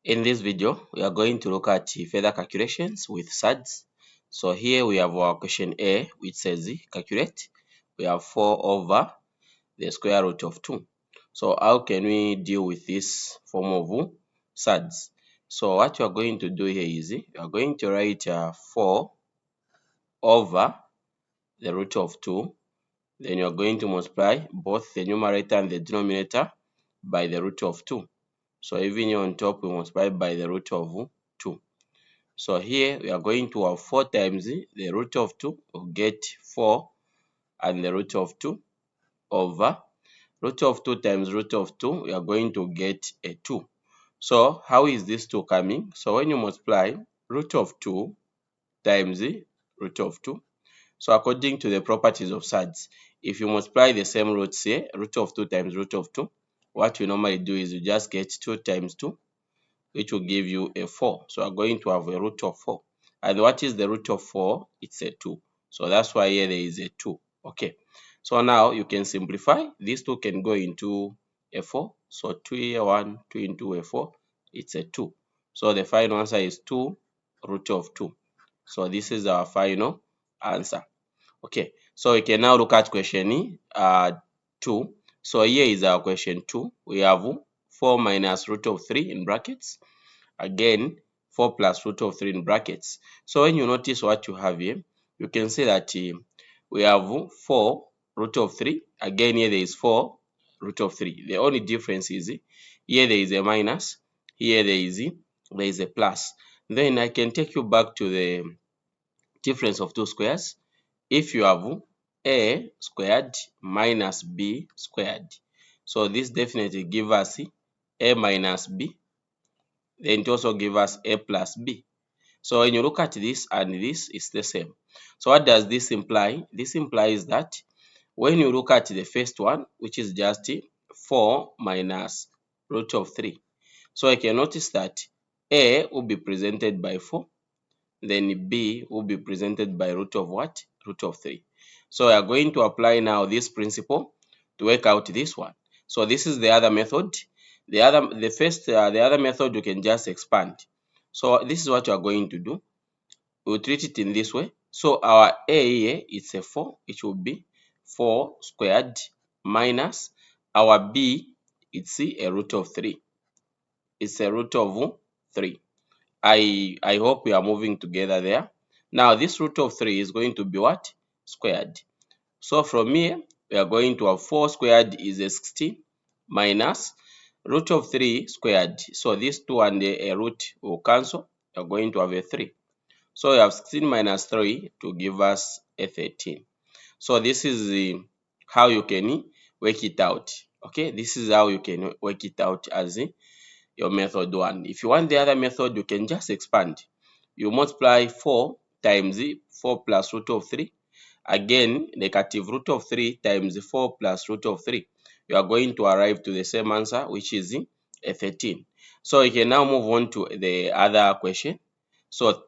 In this video, we are going to look at further calculations with SADS. So here we have our question A, which says calculate. We have 4 over the square root of 2. So how can we deal with this form of SADS? So what you are going to do here is you are going to write 4 over the root of 2. Then you are going to multiply both the numerator and the denominator by the root of 2. So even here on top, we multiply by the root of 2. So here we are going to have 4 times the root of 2, we'll get 4 and the root of 2 over root of 2 times root of 2, we are going to get a 2. So how is this 2 coming? So when you multiply root of 2 times root of 2, so according to the properties of SADS, if you multiply the same roots here, root of 2 times root of 2, what you normally do is you just get 2 times 2, which will give you a 4. So we're going to have a root of 4. And what is the root of 4? It's a 2. So that's why here there is a 2. Okay. So now you can simplify. These 2 can go into a 4. So 2 here, 1, 2 into a 4. It's a 2. So the final answer is 2 root of 2. So this is our final answer. Okay. So we can now look at question 2. So here is our question 2. We have 4 minus root of 3 in brackets. Again, 4 plus root of 3 in brackets. So when you notice what you have here, you can see that we have 4 root of 3. Again, here there is 4 root of 3. The only difference is here there is a minus, here there is a plus. Then I can take you back to the difference of two squares. If you have a squared minus b squared, so this definitely gives us a minus b, then it also gives us a plus b. So when you look at this and this, it's the same. So what does this imply? This implies that when you look at the first one, which is just 4 minus root of 3, so I can notice that a will be presented by 4, then b will be presented by root of what? Root of 3. So we are going to apply now this principle to work out this one. So this is the other method. The other method you can just expand. So this is what you are going to do. We'll treat it in this way. So our a here is a 4, it will be 4 squared minus our b, it's a root of 3. It's a root of 3. I hope we are moving together there. Now this root of 3 is going to be what? Squared. So from here, we are going to have 4 squared is a 16 minus root of 3 squared. So this 2 and a root will cancel. We are going to have a 3. So we have 16 minus 3 to give us a 13. So this is how you can work it out. Okay, this is how you can work it out as your method 1. If you want the other method, you can just expand. You multiply 4 times 4 plus root of 3. Again, negative root of 3 times 4 plus root of 3. You are going to arrive to the same answer, which is a 13. So you can now move on to the other question. So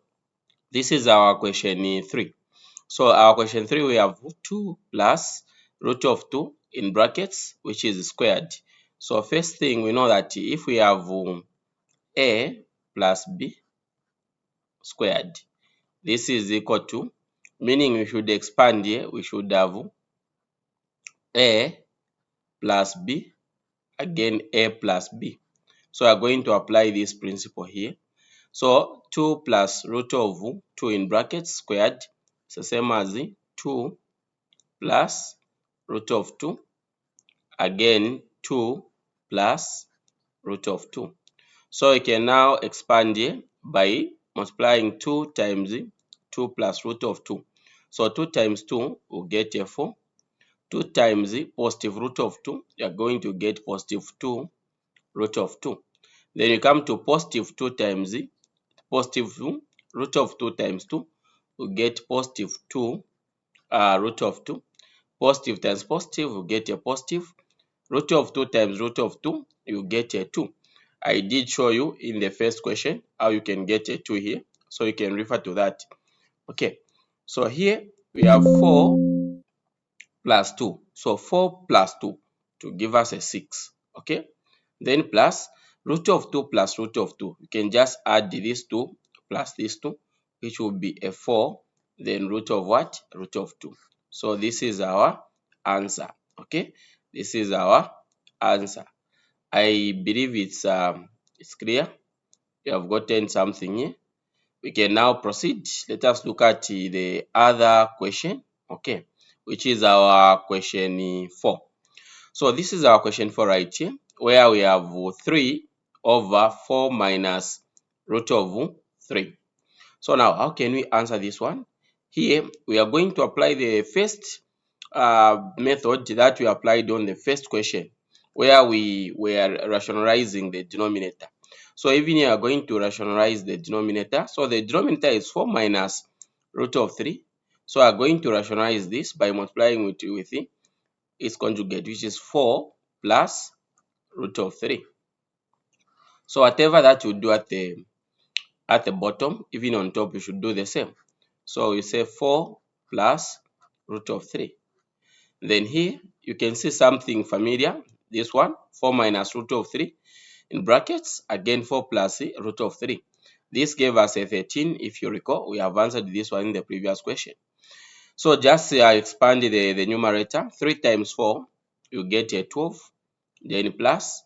this is our question 3. So our question 3, we have 2 plus root of 2 in brackets, which is squared. So first thing, we know that if we have a plus b squared, this is equal to, meaning we should expand here, we should have a plus b, again a plus b. So we are going to apply this principle here. So 2 plus root of 2 in brackets squared is the same as 2 plus root of 2, again 2 plus root of 2. So we can now expand here by multiplying 2 times 2 plus root of 2. So 2 times 2 will get a 4. 2 times positive root of 2, you are going to get positive 2 root of 2. Then you come to positive 2 times positive root of 2 times 2, you get positive 2 root of 2. Positive times positive, you get a positive. Root of 2 times root of 2, you get a 2. I did show you in the first question how you can get a 2 here. So you can refer to that. Okay. So here we have 4 plus 2. So 4 plus 2 to give us a 6. Okay. Then plus Root of 2 plus root of 2. You can just add these 2 plus these 2, which will be a 4. Then root of what? Root of 2. So this is our answer. Okay, this is our answer. I believe it's clear. You have gotten something here. We can now proceed. Let us look at the other question. Okay, which is our question 4. So this is our question 4 right here, where we have 3 over 4 minus root of 3. So now, how can we answer this one? Here, we are going to apply the first method that we applied on the first question, where we were rationalizing the denominator. So even here, we are going to rationalize the denominator. So the denominator is 4 minus root of 3. So we are going to rationalize this by multiplying with its conjugate, which is 4 plus root of 3. So whatever that you do at the bottom, even on top, you should do the same. So we say 4 plus root of 3. Then here you can see something familiar. This one, 4 minus root of 3 in brackets, again 4 plus root of 3. This gave us a 13. If you recall, we have answered this one in the previous question. So just expand the numerator. 3 times 4, you get a 12. Then plus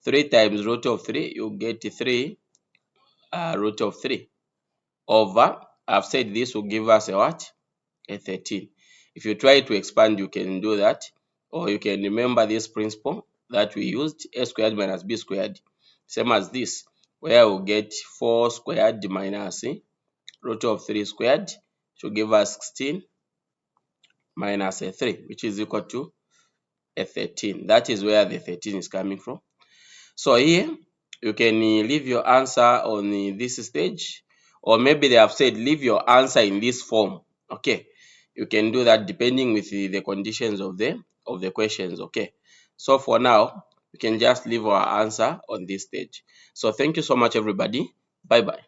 3 times root of 3, you get 3 root of 3 over, I've said this will give us a what? A 13. If you try to expand, you can do that, or you can remember this principle that we used, a squared minus b squared, same as this, where we'll get 4 squared minus root of 3 squared should give us 16 minus a 3, which is equal to a 13. That is where the 13 is coming from. So here you can leave your answer on this stage, or maybe they have said leave your answer in this form. Okay, you can do that depending with the conditions of the questions. Okay, so for now we can just leave our answer on this stage. So thank you so much, everybody. Bye bye.